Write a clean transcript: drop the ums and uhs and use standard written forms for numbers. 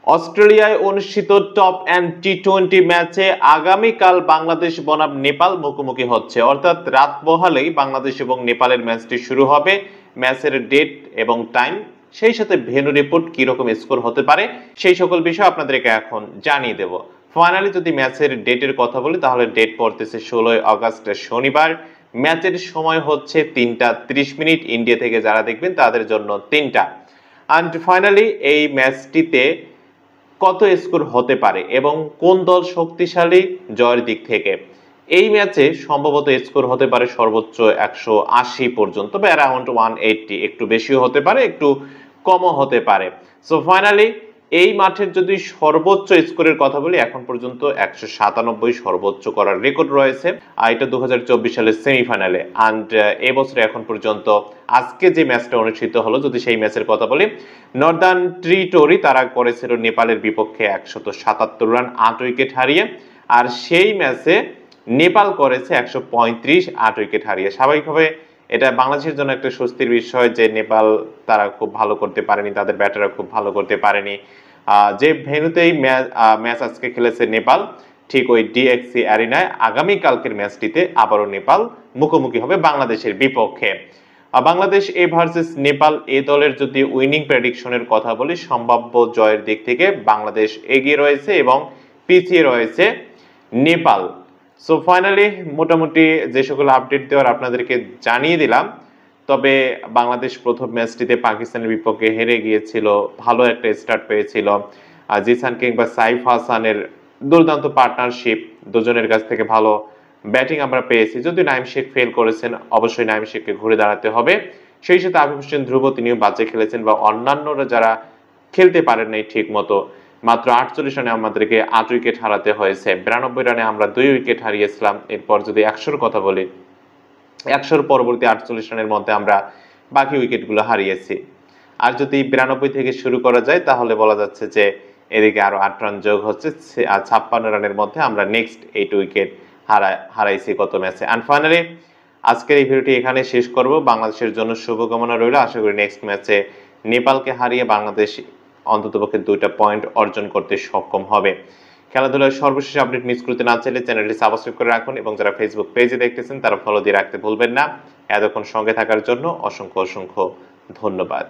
অস্ট্রেলিয়ায় অনুষ্ঠিত top and টি-20 ম্যাচে আগামীকাল বাংলাদেশ বনাম নেপাল মুখোমুখি হচ্ছে। অর্থাৎ রাত পোহালেই বাংলাদেশ এবং নেপালের ম্যাচটি শুরু হবে। ম্যাচের ডেট এবং টাইম, সেই সাথে ভেন্যু রিপোর্ট, কি রকম স্কোর হতে পারে, সেই সকল বিষয় আপনাদেরকে এখন জানিয়ে দেব। ফাইনালি যদি ম্যাচের ডেটের কথা বলি, তাহলে ডেট পড়তেছে 16 আগস্ট শনিবার। ম্যাচের সময় হচ্ছে 3টা 30 মিনিট। ইন্ডিয়া থেকে যারা দেখবেন তাদের জন্য 3টা। অ্যান্ড ফাইনালি এই ম্যাচটিতে কত স্কোর হতে পারে এবং কোন দল শক্তিশালী জয়ের দিক থেকে, এই ম্যাচে সম্ভবত স্কোর হতে পারে সর্বোচ্চ 180 পর্যন্ত বা অ্যারাউন্ড 180, একটু বেশিও হতে পারে, একটু কমও হতে পারে। সো ফাইনালি এই মাঠের যদি সর্বোচ্চ স্কোরের কথা বলি, এখন পর্যন্ত 197 সর্বোচ্চ করার রেকর্ড রয়েছে। আর এটা 2024 সালের সেমিফাইনালে। অ্যান্ড এবছরে এখন পর্যন্ত আজকে যে ম্যাচটা অনুষ্ঠিত হলো, যদি সেই ম্যাচের কথা বলি, নর্দার্ন টেরিটরি তারা করেছিল নেপালের বিপক্ষে 177 রান 8 উইকেট হারিয়ে। আর সেই ম্যাচে নেপাল করেছে 135 8 উইকেট হারিয়ে। স্বাভাবিকভাবে এটা বাংলাদেশের জন্য একটা স্বস্তির বিষয় যে নেপাল তারা খুব ভালো করতে পারেনি, তাদের ব্যাটাররা খুব ভালো করতে পারেনি। যে ভেন্যুতেই ম্যাচ আজকে খেলেছে নেপাল, ঠিক ওই ডিএক্সি অ্যারিনায় আগামীকালকের ম্যাচটিতে আবারও নেপাল মুখোমুখি হবে বাংলাদেশের বিপক্ষে। বাংলাদেশ এ ভার্সেস নেপাল, এ দলের যদি উইনিং প্রেডিকশনের কথা বলি, সম্ভাব্য জয়ের দিক থেকে বাংলাদেশ এগিয়ে রয়েছে এবং পিছিয়ে রয়েছে নেপাল। সো ফাইনালি মোটামুটি যে সকল আপডেট দেওয়ার আপনাদেরকে জানিয়ে দিলাম। তবে বাংলাদেশ প্রথম ম্যাচটিতে পাকিস্তানের বিপক্ষে হেরে গিয়েছিল, ভালো একটা স্টার্ট পেয়েছিল। জিসান কিংবা সাইফ হাসানের দুর্দান্ত পার্টনারশিপ, দুজনের কাছ থেকে ভালো ব্যাটিং আমরা পেয়েছি। যদি নাইম শেখ ফেল করেছেন, অবশ্যই নাইম শেখকে ঘুরে দাঁড়াতে হবে। সেই সাথে আবিব হোসেন ধ্রুব, তিনিও বাজে খেলেছেন, বা অন্যান্যরা যারা খেলতে পারেন নাই ঠিক মতো। মাত্র 48 রানে আমাদেরকে 8 উইকেট হারাতে হয়েছে। 92 রানে আমরা 2 উইকেট হারিয়েছিলাম। এরপর যদি 100-র কথা বলি, 100-র পরবর্তী 48 রানের মধ্যে আমরা বাকি উইকেটগুলো হারিয়েছি। আর যদি 92 থেকে শুরু করা যায়, তাহলে বলা যাচ্ছে যে এদিকে আরো 8 রান যোগ হচ্ছে। 56 রানের মধ্যে আমরা নেক্সট 8 উইকেট হারাইছি গত ম্যাচে। এন্ড ফাইনালি আজকের এই ভিডিওটি এখানে শেষ করব। বাংলাদেশের জন্য শুভকামনা রইল। আশা করি নেক্সট ম্যাচে নেপালকে হারিয়ে বাংলাদেশ অন্ততপক্ষে 2টা পয়েন্ট অর্জন করতে সক্ষম হবে। খেলাধুলার সর্বশেষ আপডেট মিস করতে না চাইলে চ্যানেলটি সাবস্ক্রাইব করে রাখুন, এবং যারা ফেসবুক পেজে দেখতেছেন তারা ফলো দিয়ে রাখতে ভুলবেন না। এতক্ষণ সঙ্গে থাকার জন্য অসংখ্য অসংখ্য ধন্যবাদ।